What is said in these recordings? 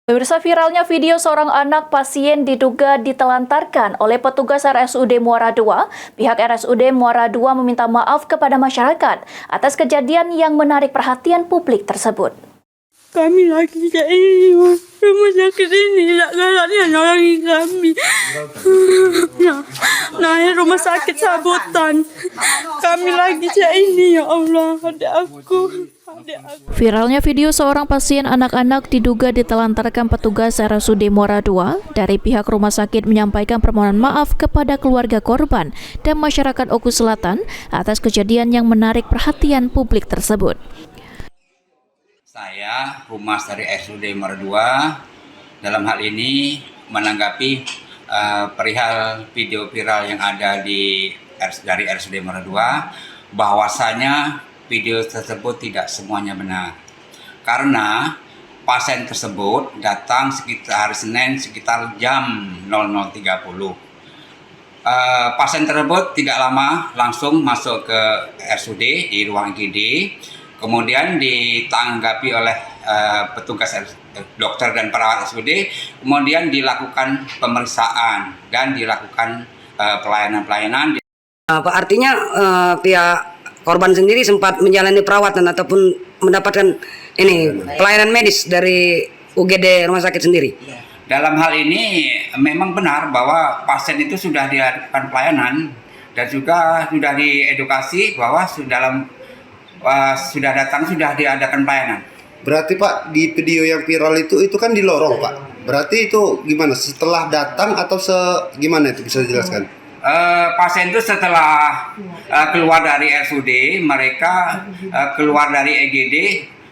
Pemirsa, viralnya video seorang anak pasien diduga ditelantarkan oleh petugas RSUD Muara II. Pihak RSUD Muara II meminta maaf kepada masyarakat atas kejadian yang menarik perhatian publik tersebut. Kami lagi kayak ini, rumah sakit ini tak galaknya nolongi kami. Nah, rumah sakit sabutan. Kami lagi kayak ini, ya Allah, adik aku. Viralnya video seorang pasien anak-anak diduga ditelantarkan petugas RSUD Muara II. Dari pihak rumah sakit menyampaikan permohonan maaf kepada keluarga korban dan masyarakat Oku Selatan atas kejadian yang menarik perhatian publik tersebut. Saya, Humas dari RSUD Muara II, dalam hal ini menanggapi perihal video viral yang ada dari RSUD Muara II, bahwasanya video tersebut tidak semuanya benar. Karena pasien tersebut datang sekitar hari Senin sekitar jam 00.30. Pasien tersebut tidak lama langsung masuk ke RSUD di ruang IGD. Kemudian ditanggapi oleh petugas dokter dan perawat RSUD, kemudian dilakukan pemeriksaan dan dilakukan pelayanan-pelayanan. Pak, artinya pihak korban sendiri sempat menjalani perawatan ataupun mendapatkan pelayanan medis dari UGD rumah sakit sendiri? Dalam hal ini memang benar bahwa pasien itu sudah dilakukan pelayanan dan juga sudah diedukasi bahwa sudah datang, sudah diadakan pelayanan. Berarti Pak, di video yang viral itu kan di lorong Pak. Berarti itu gimana? Setelah datang atau gimana itu bisa dijelaskan? Pasien itu setelah keluar dari RSUD, mereka keluar dari EGD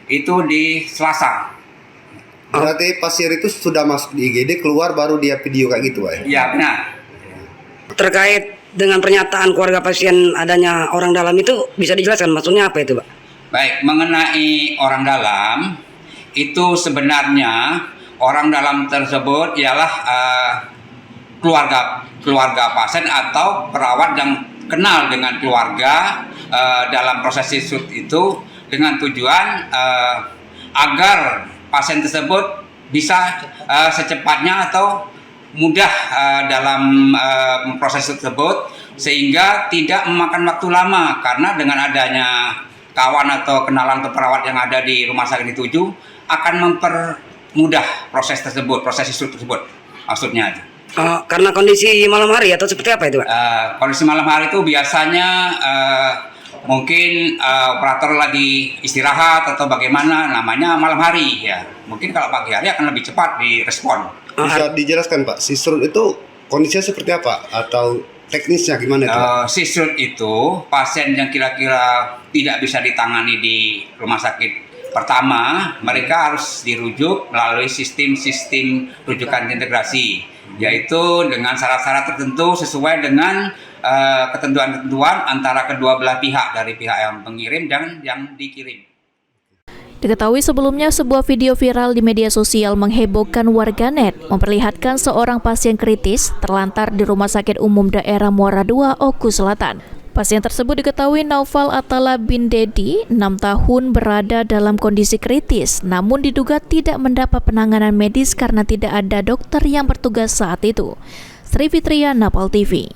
itu di Selasa. Berarti pasien itu sudah masuk di IGD, keluar baru dia video kayak gitu Pak? Ya, benar. Terkait dengan pernyataan keluarga pasien adanya orang dalam itu bisa dijelaskan maksudnya apa itu, Pak? Baik, mengenai orang dalam itu sebenarnya orang dalam tersebut ialah keluarga pasien atau perawat yang kenal dengan keluarga dalam proses sisut itu dengan tujuan agar pasien tersebut bisa secepatnya atau mudah dalam proses tersebut sehingga tidak memakan waktu lama, karena dengan adanya kawan atau kenalan atau perawat yang ada di rumah sakit 7 akan mempermudah proses tersebut, proses sisut tersebut maksudnya. Karena kondisi malam hari atau seperti apa itu, Pak? Kondisi malam hari itu biasanya mungkin operator lagi istirahat atau bagaimana, namanya malam hari ya. Mungkin kalau pagi hari akan lebih cepat direspon. Bisa dijelaskan Pak, sisrut itu kondisinya seperti apa atau teknisnya gimana itu? Sisrut itu pasien yang kira-kira tidak bisa ditangani di rumah sakit pertama, mereka harus dirujuk melalui sistem rujukan integrasi, yaitu dengan syarat-syarat tertentu sesuai dengan ketentuan-ketentuan antara kedua belah pihak, dari pihak yang mengirim dan yang dikirim. Diketahui sebelumnya sebuah video viral di media sosial menghebohkan warganet memperlihatkan seorang pasien kritis terlantar di Rumah Sakit Umum Daerah Muara II, Oku Selatan. Pasien tersebut diketahui Naufal Atala bin Dedi, 6 tahun, berada dalam kondisi kritis, namun diduga tidak mendapat penanganan medis karena tidak ada dokter yang bertugas saat itu. Sri Fitria, Napal TV.